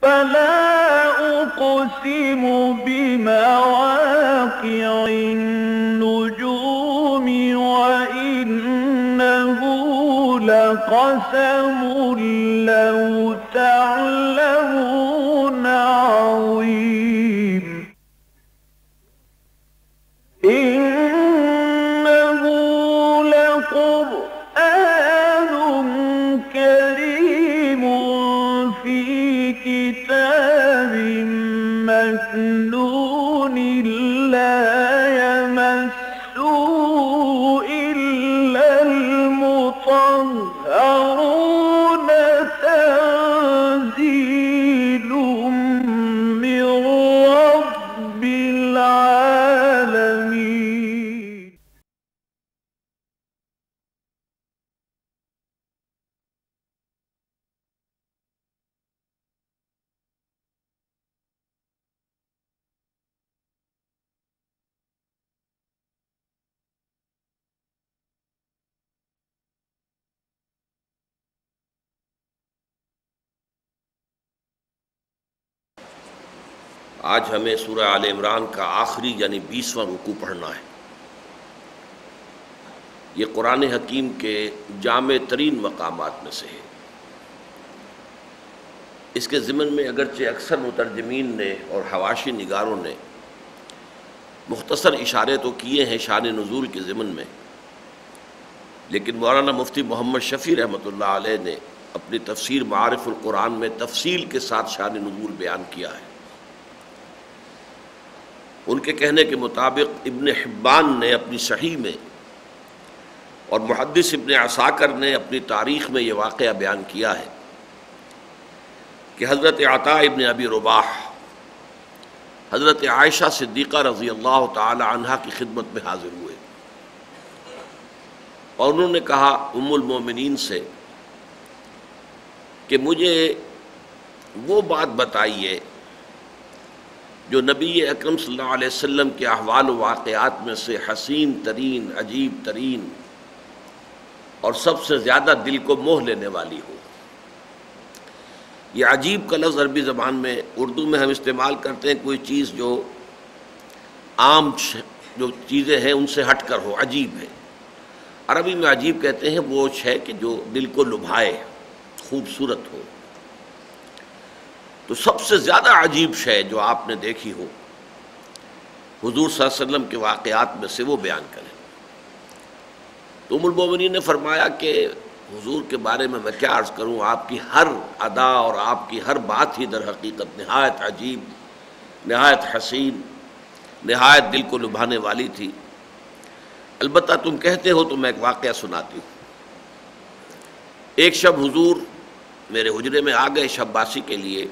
فلا أقسم بمواقع النجوم وإنه لقسم لو تعلمون عظيم إنه لقرآن كريم في كتاب مكنون لا يمسه إلا المطهرون تنزيل من رب العالمين. آج ہمیں سورہ آل عمران کا آخری یعنی 20واں رکوع پڑھنا ہے۔ یہ قرآن حکیم کے جامع ترین مقامات میں سے ہے۔ اس کے ضمن میں اگرچہ اکثر مترجمین نے اور حواشی نگاروں نے مختصر اشارے تو کیے ہیں شان نزول کے ضمن میں، لیکن مولانا مفتی محمد شفیع رحمۃ اللہ علیہ نے اپنی تفسیر معارف القرآن میں تفصیل کے ساتھ شان نزول بیان کیا ہے۔ ان کے کہنے کے مطابق ابن حبان نے اپنی صحیح میں اور محدث ابن عساکر نے اپنی تاریخ میں یہ واقعہ بیان کیا ہے کہ حضرت عطاء ابن ابی رباح حضرت عائشہ صدیقہ رضی اللہ تعالی عنہا کی خدمت میں حاضر ہوئے اور انہوں نے کہا ام المومنین سے کہ مجھے وہ بات بتائیے جو نبی اکرم صلی اللہ علیہ وسلم کے احوال و واقعات میں سے حسین ترین، عجیب ترین اور سب سے زیادہ دل کو موہ لینے والی ہو۔ یہ عجیب کا لفظ عربی زبان میں، اردو میں ہم استعمال کرتے ہیں کوئی چیز جو عام جو چیزیں ہیں ان سے ہٹ کر ہو، عجیب ہے۔ عربی میں عجیب کہتے ہیں وہ شے کہ جو دل کو لبھائے، خوبصورت ہو۔ تو سب سے زیادہ عجیب شے جو آپ نے دیکھی ہو حضور صلی اللہ علیہ وسلم کے واقعات میں سے وہ بیان کریں۔ تو ام المومنین نے فرمایا کہ حضور کے بارے میں کیا عرض کروں، آپ کی ہر ادا اور آپ کی ہر بات ہی در حقیقت نہایت عجیب، نہایت حسین، نہایت دل کو لبھانے والی تھی۔ البتہ تم کہتے ہو تو میں ایک واقعہ سناتی ہوں۔ ایک شب حضور میرے حجرے میں آ گئے شب باسی کے لیے،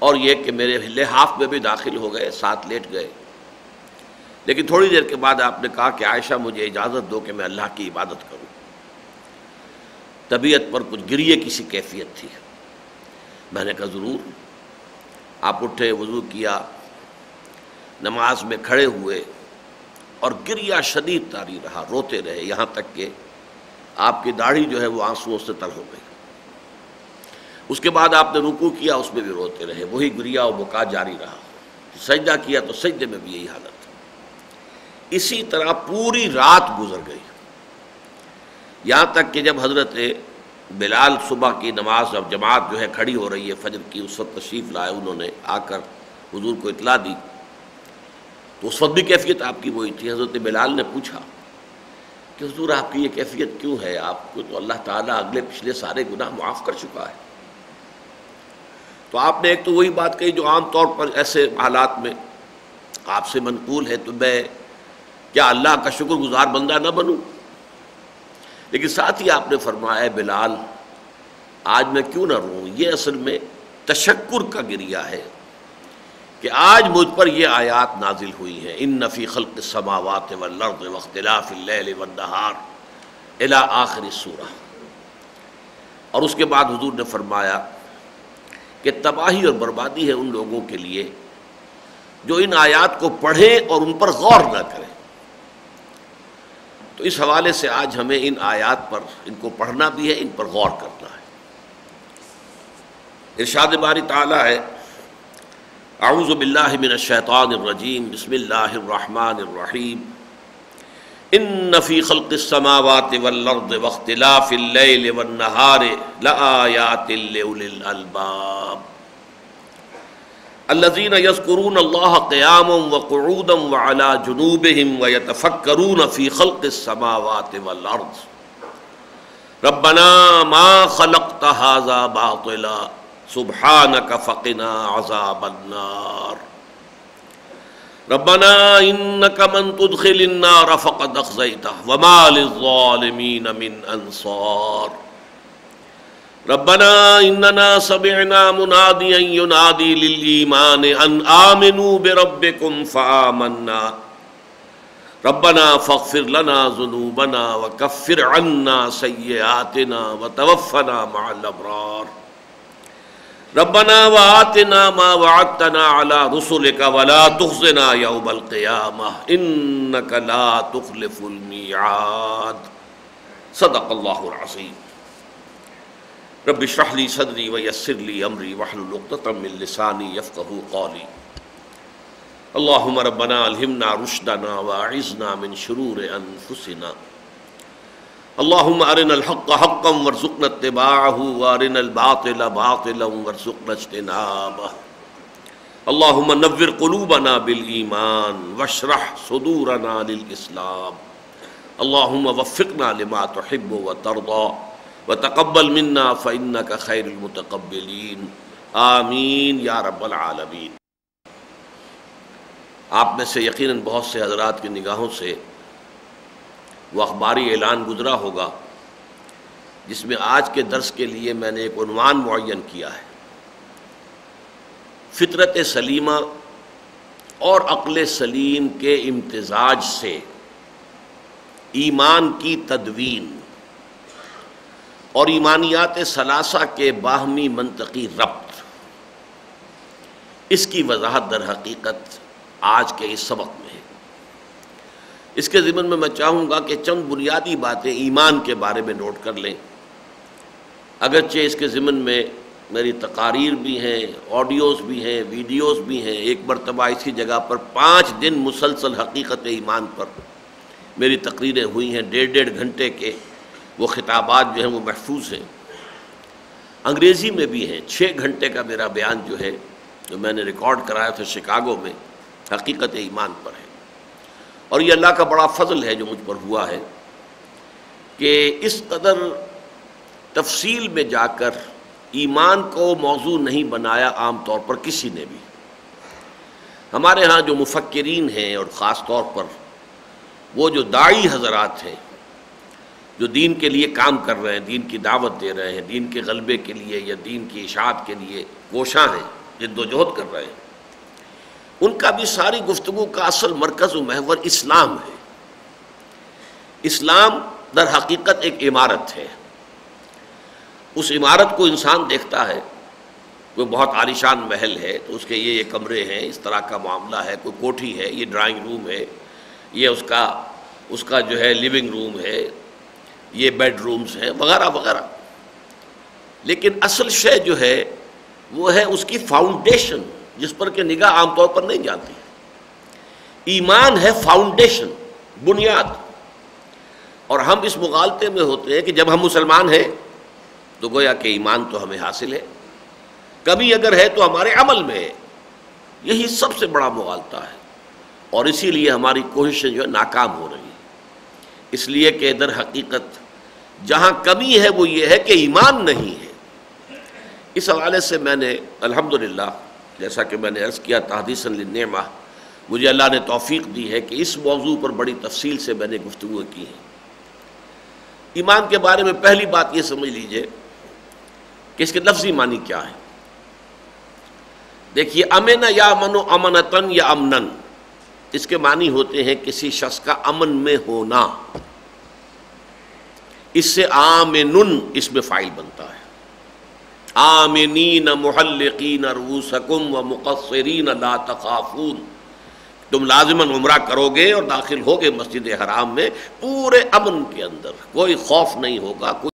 اور یہ کہ میرے لحاف میں بھی داخل ہو گئے، ساتھ لیٹ گئے۔ لیکن تھوڑی دیر کے بعد آپ نے کہا کہ عائشہ مجھے اجازت دو کہ میں اللہ کی عبادت کروں۔ طبیعت پر کچھ گریے کی سی کیفیت تھی۔ میں نے کہا ضرور۔ آپ اٹھے، وضو کیا، نماز میں کھڑے ہوئے اور گریہ شدید طاری رہا، روتے رہے، یہاں تک کہ آپ کی داڑھی جو ہے وہ آنسوؤں سے تر ہو گئی۔ اس کے بعد آپ نے رکوع کیا، اس میں بھی روتے رہے، وہی گریہ و بکا جاری رہا۔ سجدہ کیا تو سجدے میں بھی یہی حالت۔ اسی طرح پوری رات گزر گئی، یہاں تک کہ جب حضرت بلال صبح کی نماز اب جماعت جو ہے کھڑی ہو رہی ہے فجر کی، اس وقت تشریف لائے، انہوں نے آ کر حضور کو اطلاع دی تو اس وقت بھی کیفیت آپ کی وہی تھی۔ حضرت بلال نے پوچھا کہ حضور آپ کی یہ کیفیت کیوں ہے؟ آپ کو تو اللہ تعالیٰ اگلے پچھلے سارے گناہ معاف کر چکا ہے۔ تو آپ نے ایک تو وہی بات کہی جو عام طور پر ایسے حالات میں آپ سے منقول ہے، تو میں کیا اللہ کا شکر گزار بندہ نہ بنوں؟ لیکن ساتھ ہی آپ نے فرمایا ہے بلال آج میں کیوں نہ روں؟ یہ اصل میں تشکر کا گریہ ہے کہ آج مجھ پر یہ آیات نازل ہوئی ہیں، ان فی خلق السماوات والارض واختلاف اللیل والنہار الی آخر سورہ۔ اور اس کے بعد حضور نے فرمایا کہ تباہی اور بربادی ہے ان لوگوں کے لیے جو ان آیات کو پڑھیں اور ان پر غور نہ کریں۔ تو اس حوالے سے آج ہمیں ان آیات پر، ان کو پڑھنا بھی ہے، ان پر غور کرنا ہے۔ ارشاد باری تعالیٰ ہے اعوذ باللہ من الشیطان الرجیم بسم اللہ الرحمن الرحیم ان فی خلق السماوات والارض واختلاف اللیل والنہار لآیات لأولی الالباب الذین یذکرون اللہ قیاما وقعودا وعلی جنوبہم ویتفکرون فی خلق السماوات والارض ربنا ما خلقت ھذا باطلا سبحانک فقنا عذاب النار ربنا انک من تدخل النار فقد اخزیتہ وما للظالمین من انصار ربنا اننا سمعنا منادیا ینادی للایمان ان آمنوا بربکم فآمنا ربنا فاغفر لنا ذنوبنا وکفر عنا سیئاتنا وتوفنا مع الابرار ربنا وآتنا ما وعدتنا على رسلك ولا تخزنا يوم القيامة إنك لا تخلف الميعاد صدق الله العظيم رب اشرح لي صدري ويسر لي أمري واحلل عقدة من لساني يفقهوا قولي اللهم ربنا ألهمنا رشدنا وأعذنا من شرور أنفسنا اللهم أرنا الحق حقا وارزقنا اتباعه وأرنا الباطل باطلا وارزقنا اجتنابه اللهم نور قلوبنا بالإيمان واشرح صدورنا للإسلام اللهم وفقنا لما تحب وترضى وتقبل منا فإنك خير المتقبلين آمین یا رب العالمین۔ آپ میں سے یقیناً بہت سے حضرات کی نگاہوں سے وہ اخباری اعلان گزرا ہوگا جس میں آج کے درس کے لیے میں نے ایک عنوان معین کیا ہے، فطرت سلیمہ اور عقل سلیم کے امتزاج سے ایمان کی تدوین اور ایمانیات ثلاثہ کے باہمی منطقی ربط، اس کی وضاحت در حقیقت آج کے اس سبق میں ہے۔ اس کے ضمن میں چاہوں گا کہ چند بنیادی باتیں ایمان کے بارے میں نوٹ کر لیں، اگرچہ اس کے ضمن میں میری تقاریر بھی ہیں، آڈیوز بھی ہیں، ویڈیوز بھی ہیں۔ ایک مرتبہ اسی جگہ پر 5 دن مسلسل حقیقت ایمان پر میری تقریریں ہوئی ہیں، 1.5 گھنٹے کے وہ خطابات جو ہیں وہ محفوظ ہیں، انگریزی میں بھی ہیں۔ 6 گھنٹے کا میرا بیان جو ہے جو میں نے ریکارڈ کرایا تھا شکاگو میں، حقیقت ایمان پر ہے۔ اور یہ اللہ کا بڑا فضل ہے جو مجھ پر ہوا ہے کہ اس قدر تفصیل میں جا کر ایمان کو موضوع نہیں بنایا عام طور پر کسی نے بھی۔ ہمارے ہاں جو مفکرین ہیں اور خاص طور پر وہ جو داعی حضرات ہیں جو دین کے لیے کام کر رہے ہیں، دین کی دعوت دے رہے ہیں، دین کے غلبے کے لیے یا دین کی اشاعت کے لیے کوشاں ہیں، جد و جہد کر رہے ہیں، ان کا بھی ساری گفتگو کا اصل مرکز و محور اسلام ہے۔ اسلام در حقیقت ایک عمارت ہے۔ اس عمارت کو انسان دیکھتا ہے، کوئی بہت عالیشان محل ہے تو اس کے یہ کمرے ہیں، اس طرح کا معاملہ ہے، کوئی کوٹھی ہے، یہ ڈرائنگ روم ہے، یہ اس کا جو ہے لیونگ روم ہے، یہ بیڈ رومز ہیں وغیرہ وغیرہ۔ لیکن اصل شے جو ہے وہ ہے اس کی فاؤنڈیشن، جس پر کہ نگاہ عام طور پر نہیں جاتی۔ ایمان ہے فاؤنڈیشن، بنیاد۔ اور ہم اس مغالطے میں ہوتے ہیں کہ جب ہم مسلمان ہیں تو گویا کہ ایمان تو ہمیں حاصل ہے، کبھی اگر ہے تو ہمارے عمل میں ہے۔ یہی سب سے بڑا مغالطہ ہے، اور اسی لیے ہماری کوششیں جو ہے ناکام ہو رہی ہیں۔ اس لیے کہ در حقیقت جہاں کمی ہے وہ یہ ہے کہ ایمان نہیں ہے۔ اس حوالے سے میں نے الحمدللہ، جیسا کہ میں نے عرض کیا، تحدیثاً للنعمہ، مجھے اللہ نے توفیق دی ہے کہ اس موضوع پر بڑی تفصیل سے میں نے گفتگو کی ہے۔ ایمان کے بارے میں پہلی بات یہ سمجھ لیجئے کہ اس کے لفظی معنی کیا ہے۔ دیکھیے، امن یا امن و امنتن یا امنن، اس کے معنی ہوتے ہیں کسی شخص کا امن میں ہونا۔ اس سے آمنن اس میں فاعل بنتا ہے۔ آمنین محلقین رؤوسکم ومقصرین لا تخافون، تم لازماً عمرہ کرو گے اور داخل ہوگے مسجد حرام میں پورے امن کے اندر، کوئی خوف نہیں ہوگا، کوئی